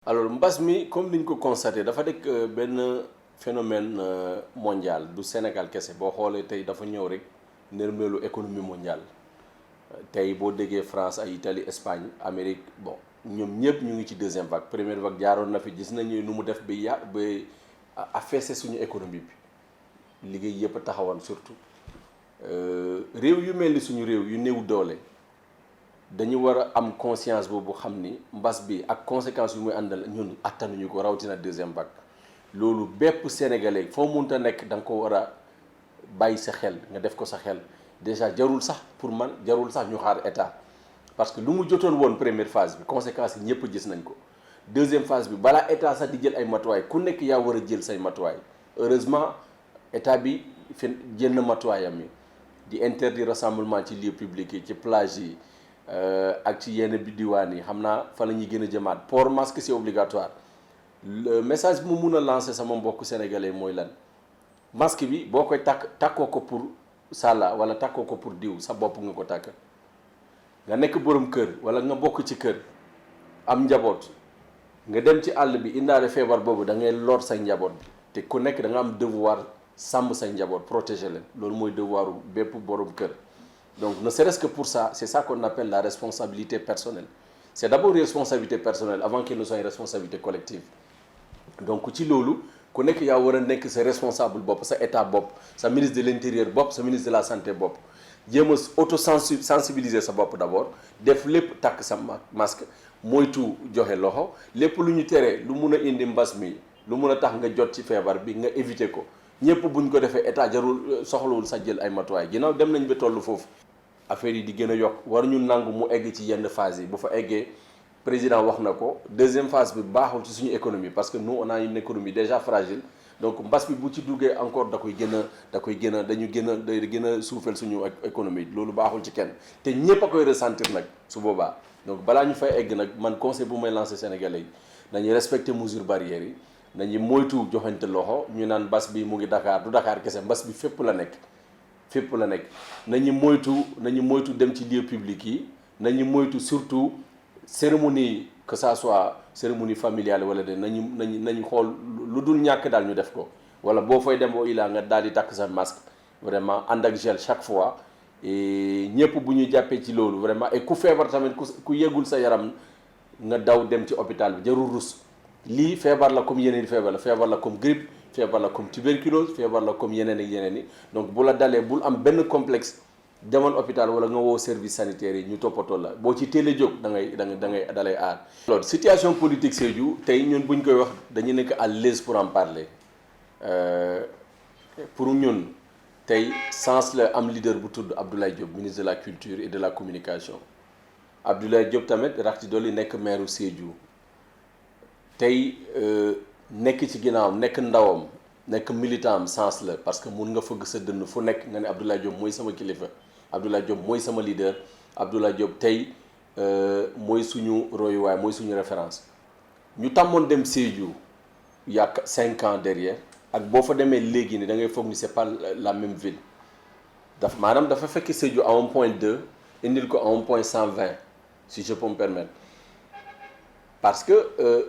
alors mbas mi comme niñ ko constaté dafa nekk benn phénomène mondial du Sénégal kese boo xoolee tey dafa ñëw rek nërmeelu économie mondiale tey boo déggee France ay Italie Espagne Amérique bon ñoom ñëpp ñu ngi ci deuxième vague première vague jaaroon na fi gis nañu nu mu def ba affaissé suñu économie bi liggéey yëpp a taxawoon surtout réew yu mel ni suñu réew yu néew doole dañu war a am conscience boobu xam ni mbas bi ak conséquences yu muy àndal ñun attanuñu ko rawatina deuxième vague loolu bépp sénégalais foo munta nekk da nga ko war a bàyyi sa xel nga def ko sa xel déjà jarul sax pour man jarul sax ñu xaar état parce que lu mu jotoon woon première phase bi conséquences yi ñëpp gis nañ ko deuxième phase bi balaa état sax di jël ay matuwaay ku nekk yaa war a jël say matuwaay heureusement état bi fi jël na matuwaayam yi di interdire rassemblement ci lieux publics yi ci plage yi ak ci yenn bi diwaan yi xam naa fa la ñuy gën a jëmaat port masque c'est obligatoire le message bi mu mun a lancer sama mbokk sénégalais mooy lan masque bi boo koy takkoo ko pour sàlla wala takkoo ko pour diw sa bopp nga ko tàkk nga nekk borom kër wala nga bokk ci kër am njaboot nga dem ci àll bi indaale feebar boobu da ngay lor say njaboot bi te ku nekk da nga am devoir sàmm say njaboot protéger leen loolu mooy devoiru bépp borom kër. Donc, ne serait-ce que pour ça, c'est ça qu'on appelle la responsabilité personnelle. C'est d'abord une responsabilité personnelle avant qu'il ne soit une responsabilité collective. Donc, ci loolu ku nekk yaa war a nekk sa responsable bopp sa état bopp sa ministre de l'intérieur bopp sa ministre de la santé bopp jéem a auto-sensibiliser sa bopp d'abord def lépp takk sa masque moytu joxe loxo lépp lu ñu tere lu mun a indi mbas mi lu mun a tax nga jot ci feebar bi nga éviter ko ñëpp buñ ko defee état jarul soxlawul sa jël ay matuwaay ginnaaw dem nañ ba tollu foofu. affaire yi di gën a yokk war ñu nangu mu egg ci yenn phase yi bu fa eggee président wax na ko deuxième phase bi baaxul ci suñu économie parce que nous on a une économie déjà fragile donc mbas bi bu ci duggee encore day gën a suufeel suñu économie loolu baaxul ci kenn te ñépp a koy ressentir nag su boobaa donc balaa ñu fay egg nag man conseil bu may lancer sénégalais yi nañuy respecter mesures barrières yi nañu moytu joxante loxo ñu naan mbas bi mu ngi Dakar du Dakar kese mbas bi fépp la nekk nañu moytu dem ci lieu public yi nañu moytu surtout cérémonie que ça soit cérémonie familiale wala de nañu xool lu dul ñàkk daal ñu def ko wala boo fay dem ilaa nga daal di takk sa masque vraiment ànd ak gel chaque fois et ñëpp bu ñu jàppee ci loolu vraiment et ku feebar tamit ku yëgul sa yaram nga daw dem ci hôpital bi jarul rus lii feebar la comme yeneen feebar la comme grippe feebar la comme tuberculose feebar la comme yeneen ak yeneen yi donc bu la dalee bul am benn complexe demal hôpital wala nga woo service sanitaire yi ñu toppatoo la boo ci teel a jóg dalay aar. alors situation politique Sédhiou tey ñun buñ koy wax dañu nekk à l'aise pour en parler pour ñun tey sens la am leader bu tudd Abdoulaye Diop ministre de la culture et de la communication Abdoulaye Diop tamit rax ci dolli nekk maire Sédhiou tey. nekk ci ginnaawam nekk ndawam nekk militant am sens la parce que mun nga fëgg sa dënn fu nekk nga ne Abdoulaye Diop mooy sama kilifa Abdoulaye Diop mooy sama leader Abdoulaye Diop tey mooy suñu royuwaay mooy suñu référence ñu tàmmoon dem Sédhiou yàq 5 ans derrière ak boo fa demee léegi ni da ngay foog ni c'est pas la même ville dafa fekk Sédhiou à 1.2 indil ko à 1.120 si je peux me permettre parce que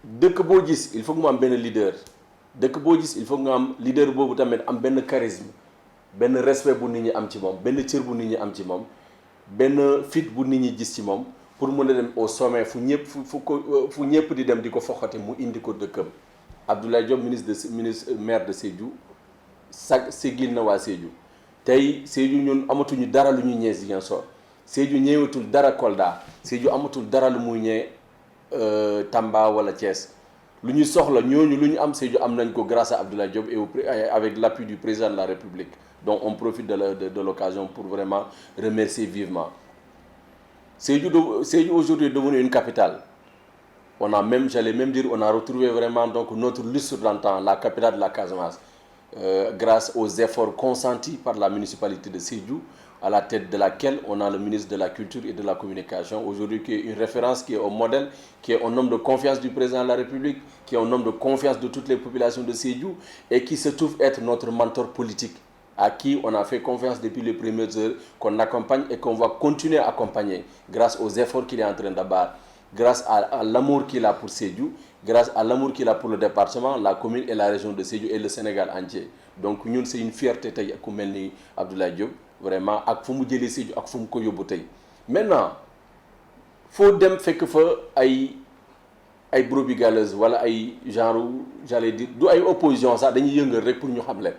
dëkk boo gis il faut que mu am benn leader dëkk boo gis il faut que nga am leader boobu tamit am benn charisme benn respect bu nit ñi am ci moom benn cër bu nit ñi am ci moom benn fit bu nit ñi gis ci moom pour mën a dem au sommet fu ñëpp di dem di ko foxati mu indi ko dëkkam Abdoulaye Diop maire de Sédhiou siggil na waa Sédhiou tey Sédhiou ñun amatuñu dara lu ñu ñee Ziguinchor Sédhiou ñëwatul dara Kolda Sédhiou amatul dara lu muy ñee Tamba wala Thiès lu ñu soxla ñooñu lu ñu am Sédhiou am nañ ko grâce à Abdoulaye Diop et avec l'appui du président de la République donc on profite de l'occasion pour vraiment remercier vivement Sédhiou aujourd'hui est devenu une capitale on a retrouvé vraiment donc notre lustre d'antan la capitale de la Casamance grâce aux efforts consentis par la municipalité de Sédhiou à la tête de laquelle on a le ministre de la Culture et de la Communication, aujourd'hui qui est une référence, qui est un modèle, qui est un homme de confiance du président de la République, qui est un homme de confiance de toutes les populations de Sédhiou et qui se trouve être notre mentor politique, à qui on a fait confiance depuis les premières heures, qu'on accompagne et qu'on va continuer à accompagner grâce aux efforts qu'il est en train d'abattre. grâce à l'amour qu'il a pour Sédhiou, grâce à l'amour qu'il a pour le département, la commune et la région de Sédhiou et le Sénégal entier. Donc ñun c'est une fierté tey ku mel ni Abdoulaye Diop vraiment ak fu mu jëlee Sédhiou ak fu mu ko yóbbu tey. Maintenant foo dem fekk fa ay brebis galeuses wala ay genre j'allais dire du ay opposition sax dañuy yëngal rek pour ñu xam leen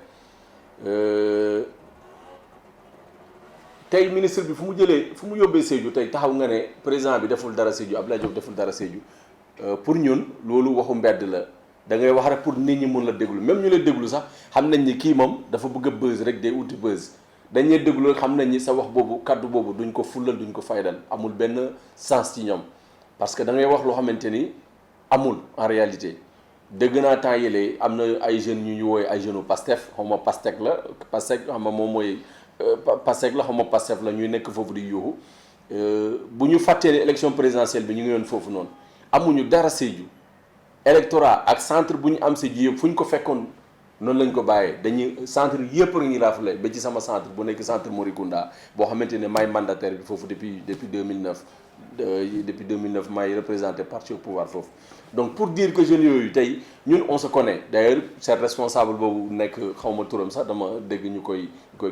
tey ministre bi fu mu yóbbee Sédhiou tey taxaw nga ne président bi deful dara Sédhiou Abdoulaye Diop deful dara Sédhiou pour ñun loolu waxu mbedd la da ngay wax rek pour nit ñi mun la déglu même ñu la déglu sax xam nañ ni kii moom dafa bëgg a buzz rek day uti buzz dañuy déglu rek xam nañ ni sa wax boobu kaddu boobu duñ ko fullal duñ ko faydal amul benn sens ci ñoom parce que da ngay wax loo xamante ni amul en réalité dëgg naa temps yële am na ay jeunes ñu woowee ay jeunes Pastef xaw ma Pastef la Pastef xam nga moom mooy Pastef la xaw ma Pastef la ñuy nekk foofu di yuuxu bu ñu fàttee ne élection présidentielle bi ñu ngi yoon foofu noonu amuñu dara Sédhiou électorat ak centre bu ñu am Sédhiou yëpp fu ñu ko fekkoon noonu lañ ko bàyyee dañuy centre yëpp a ngi raflé ba ci sama centre bu nekk centre Morikunda boo xamante ne maay mandataire bi foofu depuis 2009 depuis 2009 maay représenté parti au pouvoir foofu donc pour dire que jeunes yooyu tey ñun on se connaît d'ailleurs c'est responsable boobu nekk xaw ma turam sax dama dégg ñu koy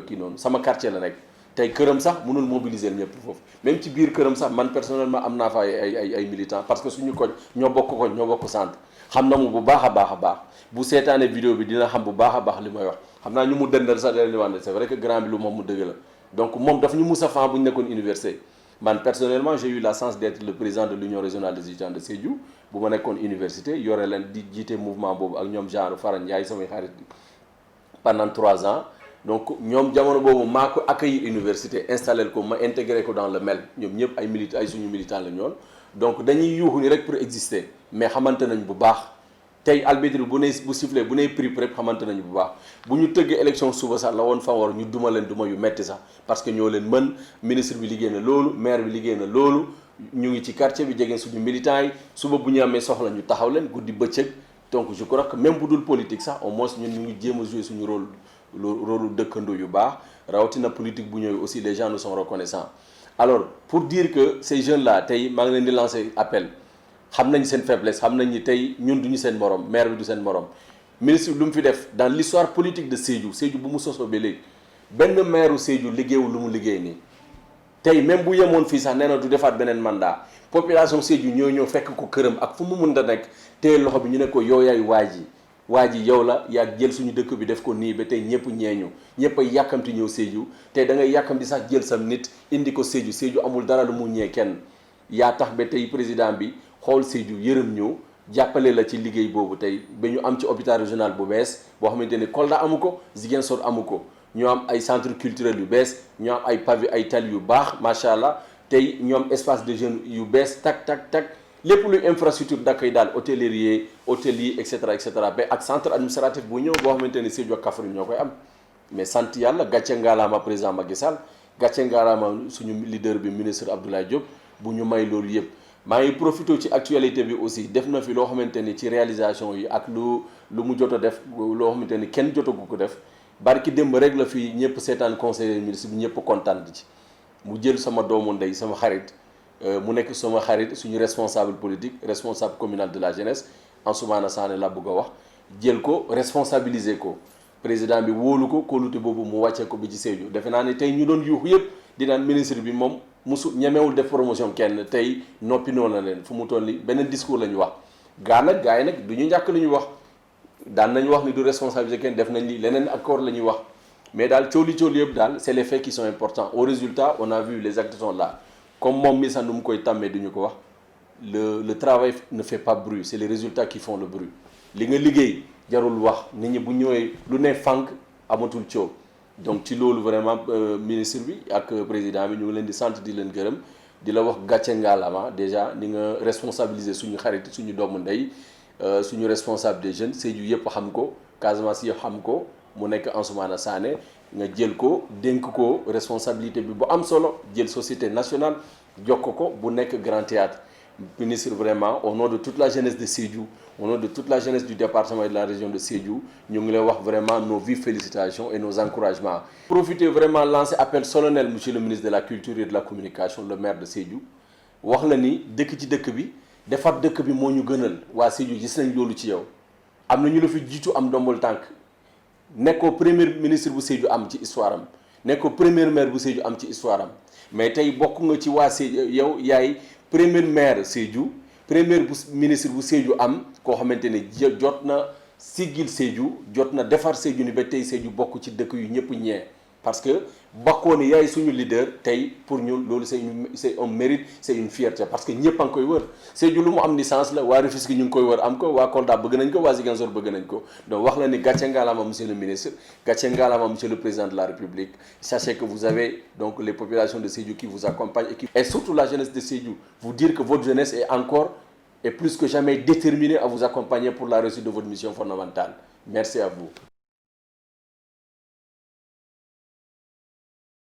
kii noonu sama quartier la nekk tey këram sax mënul mobiliser ñëpp foofu même ci biir këram sax man personnellement am naa fa ay militants parce que suñu koñ ñoo bokk centre xam na mu bu baax a baax bu seetaanee vidéo bi dina xam bu baax a baax li may wax xam naa ñu mu dëndal sax da leen di wax ne c'est vrai que grand bi lu moom mu dëgg la donc moom daf ñu mus a fan bu ñu nekkoon université man personnellement j'ai eu la chance d'être le président de l'union régionale des étudiants de Sédhiou bu ma nekkoon université yore leen di jiite mouvement boobu ak ñoom genre Fara Ndiaye samay xarit pendant 3 ans donc ñoom jamono boobu maa ko accueillir université installé ko ma intégré ko dans le MEL ñoom ñëpp ay militants ay suñu militants la ñoon donc dañuy yuuxu ni rek pour exister mais xamante nañ bu baax tey arbitre bu sifflé bu ne prip rek xamante nañu bu baax bu ñu tëggee élection suba sax la woon fa war ñu duma leen duma yu metti sax parce que ñoo leen mën ministre bi liggéey na loolu maire bi liggéey na loolu ñu ngi ci quartier bi jege suñu militants yi suba bu ñu amee soxla ñu taxaw leen guddi bëccëg donc je crois que même bu dul politique sax au moins ñun ñu ngi jéem a jouer suñu rôle dëkkandoo yu baax rawatina politique bu ñëwee aussi les gens nous sont reconnaissants alors pour dire que ces jeunes là tey maa ngi leen di lancer appel xam nañ seen faiblesse xam nañ ni tey ñun duñu seen morom maire bi du seen morom ministre bi lu mu fi def dans l'histoire politique de Sédhiou bu mu sosoo ba léegi benn maire Sédhiou liggéeyul lu mu liggéey nii tey même bu yemoon fii sax nee na du defaat beneen mandat population Sédhiou ñoo fekk ko këram ak fu mu mën da nekk téye loxo bi ñu ne ko yow yaay waa ji yow la yaa jël suñu dëkk bi def ko nii ba tey ñëpp ñeeñu ñëpp ay yàkkamti ñëw Sédhiou tey da ngay yàkkamti sax jël sam nit indi ko Sédhiou amul dara lu mu ñee kenn yaa tax ba tey président bi xool Sédhiou yërëm ñëw jàppale la ci liggéey boobu tey ba ñu am ci hôpital régional bu bees boo xamante ni Kolda amu ko Ziguinchor amu ko ñu am ay centre culturel yu bees ñu am ay pavé ay tali yu baax macha allah tey ñu am espace de jeunes yu bees tak lépp luy infrastructure d'accueil daal hôtelier et cetera ba ak centre administratif bu ñëw boo xamante ni Sédhiou ak Kaffrine ñoo koy am mais sant yàlla gàcce ngaalaama président Macky Sall gàcce ngaalaama suñu leader bi ministre Abdoulaye Diop bu ñu may loolu yëpp. maa ngi profité ci actualité bi aussi def na fi loo xamante ni ci réalisation yi ak lu mu jot a def loo xamante ni kenn jotagu ko def barki démb rek la fi ñëpp seetaan conseiller ministre bi ñëpp kontaan ci mu jël sama doomu ndey sama xarit mu nekk sama xarit suñu responsable politique responsable communal de la jeunesse Ansoumana Sané la bëgg a wax jël ko responsabiliser ko président bi wóolu ko kóolute boobu mu wàccee ko bi ci Sédhiou defe naa ne tey ñu doon yuuxu yëpp dinaan ministre bi moom musu ñemewul def promotion kenn tey noppi noonu la leen fu mu toll nii beneen discours la ñu wax gars yi nag du ñu ñàkk lu ñu wax daan nañu wax ni du responsabiliser kenn def nañ li leneen accord la ñuy wax mais daal cooli yëpp daal c'est les faits qui sont importants au résultat on a vu les actes sont là comme moom mi sax nu mu koy tàmmee duñu ko wax le travail ne fait pas bruit c'est les résultats qui font le bruit li nga liggéey jarul wax nit ñi bu ñëwee lu ne fànk amatul coow donc ci loolu vraiment ministre bi ak président bi ñu ngi leen di sant di leen gërëm di la wax gàcce ngaalama déjà ni nga responsabiliser suñu xarit suñu doomu ndey suñu responsable des jeunes Sédhiou yëpp xam ko Casamance yëpp xam ko mu nekk Ansoumana Sané nga jël ko dénk ko responsabilité bi bu am solo jël société nationale jox ko bu nekk Grand Théâtre ministre vraiment au nom de toute la jeunesse de Sédhiou au nom de toute la jeunesse du département et de la région de Sédhiou ñu ngi lay wax vraiment nos vives félicitations et nos encouragements. Profitez vraiment lancer appel solennel monsieur le ministre de la culture et de la communication le maire de Sédhiou wax la ni dëkk ci dëkk bi defar dëkk bi moo ñu gënal waa Sédhiou gis nañ loolu ci yow am na ñu la fi jiitu am ndombal tànk nekkoo premier ministre bu Sédhiou am ci histoire am nekkoo premier maire bu Sédhiou am ci histoire am mais tey bokk nga ci waa Sédhiou yow yaay premier maire Sédhiou premier ministre bu Sédhiou am koo xamante ne jot na siggil Sédhiou jot na defar Sédhiou ni ba tey Sédhiou bokk ci dëkk yu ñëpp ñee parce que bakkoo ni yaay suñu leader tey pour ñun loolu c'est un mérite c'est une fierté parce que ñëpp a ngi koy wër Sédhiou lu mu am licence la waa Rufisque ñu ngi koy wër am ko waa Kolda bëgg nañ ko waa Ziguinchor bëgg nañ ko donc wax la ni gàcce ngaalama monsieur le ministre gàcce ngaalama monsieur le président de la République sachez que vous avez donc les populations de Sédhiou qui vous accompagnent et surtout la jeunesse de Sédhiou vous dire que votre jeunesse est encore et plus que jamais déterminée à vous accompagner pour la réussite de votre mission fondamentale merci à vous.